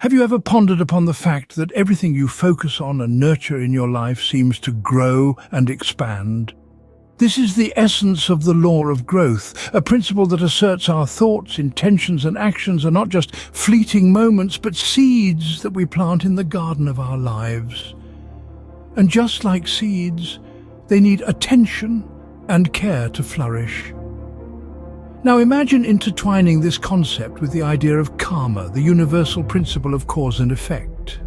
Have you ever pondered upon the fact that everything you focus on and nurture in your life seems to grow and expand? This is the essence of the law of growth, a principle that asserts our thoughts, intentions and actions are not just fleeting moments, but seeds that we plant in the garden of our lives. And just like seeds, they need attention and care to flourish. Now imagine intertwining this concept with the idea of karma, the universal principle of cause and effect.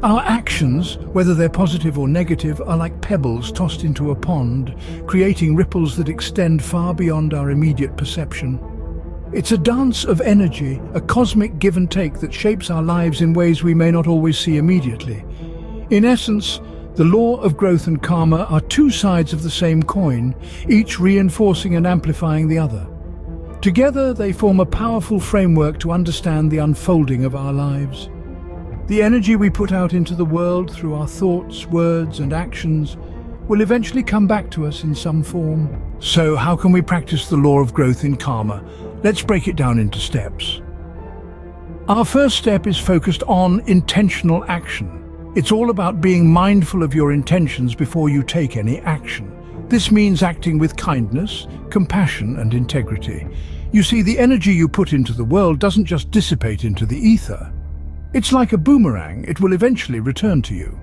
Our actions, whether they're positive or negative, are like pebbles tossed into a pond, creating ripples that extend far beyond our immediate perception. It's a dance of energy, a cosmic give and take that shapes our lives in ways we may not always see immediately. In essence, the law of growth and karma are two sides of the same coin, each reinforcing and amplifying the other. Together, they form a powerful framework to understand the unfolding of our lives. The energy we put out into the world through our thoughts, words, and actions will eventually come back to us in some form. So, how can we practice the law of growth in karma? Let's break it down into steps. Our first step is focused on intentional action. It's all about being mindful of your intentions before you take any action. This means acting with kindness, compassion, and integrity. You see, the energy you put into the world doesn't just dissipate into the ether. It's like a boomerang, it will eventually return to you.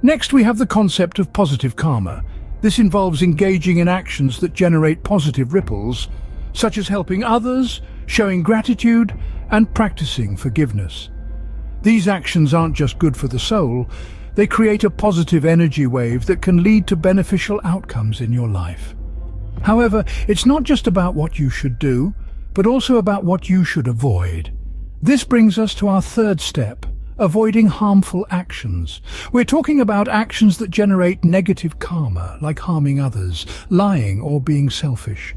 Next, we have the concept of positive karma. This involves engaging in actions that generate positive ripples, such as helping others, showing gratitude, and practicing forgiveness. These actions aren't just good for the soul, they create a positive energy wave that can lead to beneficial outcomes in your life. However, it's not just about what you should do, but also about what you should avoid. This brings us to our third step, avoiding harmful actions. We're talking about actions that generate negative karma, like harming others, lying, or being selfish.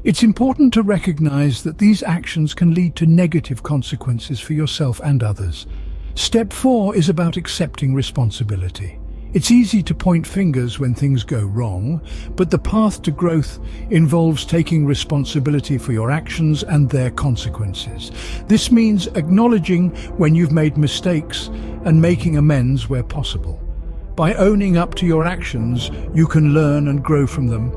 It's important to recognize that these actions can lead to negative consequences for yourself and others. Step 4 is about accepting responsibility. It's easy to point fingers when things go wrong, but the path to growth involves taking responsibility for your actions and their consequences. This means acknowledging when you've made mistakes and making amends where possible. By owning up to your actions, you can learn and grow from them.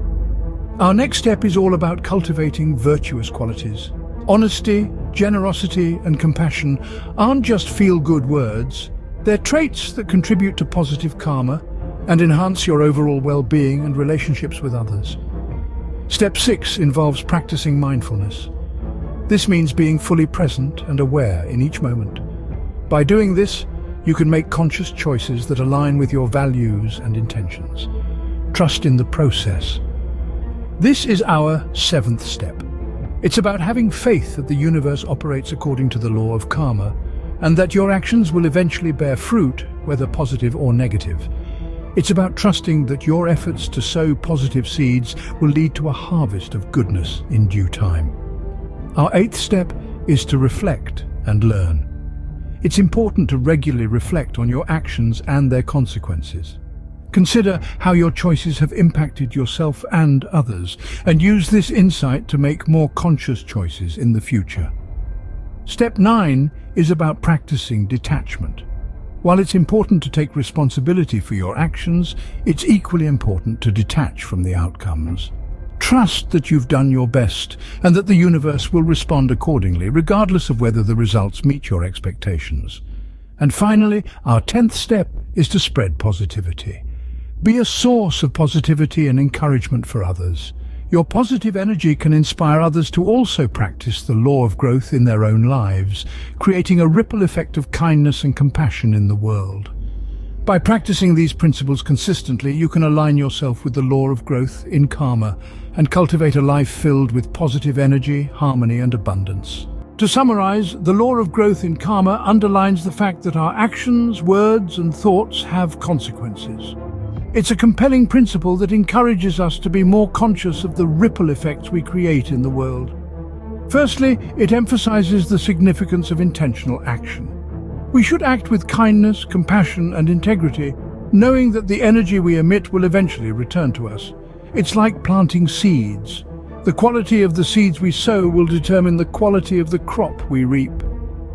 Our next step is all about cultivating virtuous qualities. Honesty, generosity, and compassion aren't just feel-good words. They're traits that contribute to positive karma and enhance your overall well-being and relationships with others. Step 6 involves practicing mindfulness. This means being fully present and aware in each moment. By doing this, you can make conscious choices that align with your values and intentions. Trust in the process. This is our 7th step. It's about having faith that the universe operates according to the law of karma, and that your actions will eventually bear fruit, whether positive or negative. It's about trusting that your efforts to sow positive seeds will lead to a harvest of goodness in due time. Our 8th step is to reflect and learn. It's important to regularly reflect on your actions and their consequences. Consider how your choices have impacted yourself and others, and use this insight to make more conscious choices in the future. Step 9 is about practicing detachment. While it's important to take responsibility for your actions, it's equally important to detach from the outcomes. Trust that you've done your best and that the universe will respond accordingly, regardless of whether the results meet your expectations. And finally, our 10th step is to spread positivity. Be a source of positivity and encouragement for others. Your positive energy can inspire others to also practice the law of growth in their own lives, creating a ripple effect of kindness and compassion in the world. By practicing these principles consistently, you can align yourself with the law of growth in karma and cultivate a life filled with positive energy, harmony, and abundance. To summarize, the law of growth in karma underlines the fact that our actions, words, and thoughts have consequences. It's a compelling principle that encourages us to be more conscious of the ripple effects we create in the world. Firstly, it emphasizes the significance of intentional action. We should act with kindness, compassion, and integrity, knowing that the energy we emit will eventually return to us. It's like planting seeds. The quality of the seeds we sow will determine the quality of the crop we reap.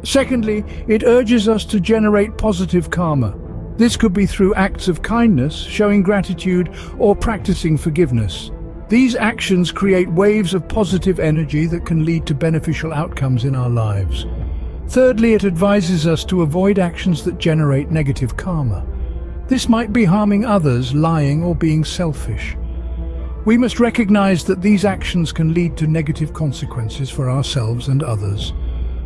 Secondly, it urges us to generate positive karma. This could be through acts of kindness, showing gratitude, or practicing forgiveness. These actions create waves of positive energy that can lead to beneficial outcomes in our lives. Thirdly, it advises us to avoid actions that generate negative karma. This might be harming others, lying, or being selfish. We must recognize that these actions can lead to negative consequences for ourselves and others.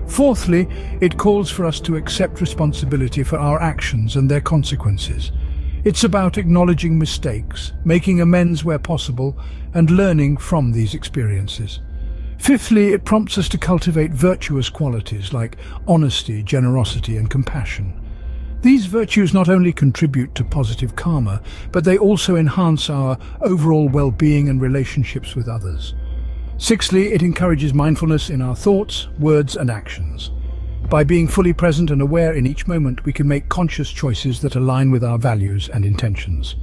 Fourthly, it calls for us to accept responsibility for our actions and their consequences. It's about acknowledging mistakes, making amends where possible, and learning from these experiences. Fifthly, it prompts us to cultivate virtuous qualities like honesty, generosity, and compassion. These virtues not only contribute to positive karma, but they also enhance our overall well-being and relationships with others. Sixthly, it encourages mindfulness in our thoughts, words, and actions. By being fully present and aware in each moment, we can make conscious choices that align with our values and intentions.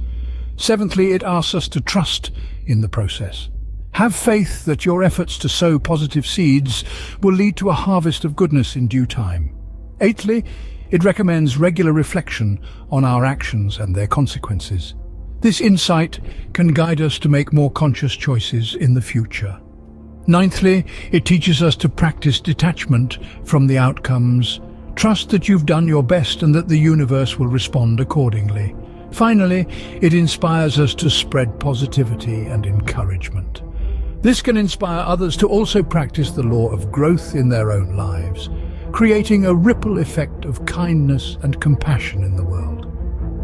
Seventhly, it asks us to trust in the process. Have faith that your efforts to sow positive seeds will lead to a harvest of goodness in due time. Eighthly, it recommends regular reflection on our actions and their consequences. This insight can guide us to make more conscious choices in the future. Ninthly, it teaches us to practice detachment from the outcomes. Trust that you've done your best and that the universe will respond accordingly. Finally, it inspires us to spread positivity and encouragement. This can inspire others to also practice the law of growth in their own lives, creating a ripple effect of kindness and compassion in the world.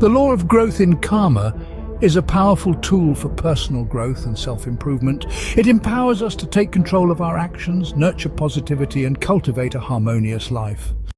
The law of growth in karma is a powerful tool for personal growth and self-improvement. It empowers us to take control of our actions, nurture positivity, and cultivate a harmonious life.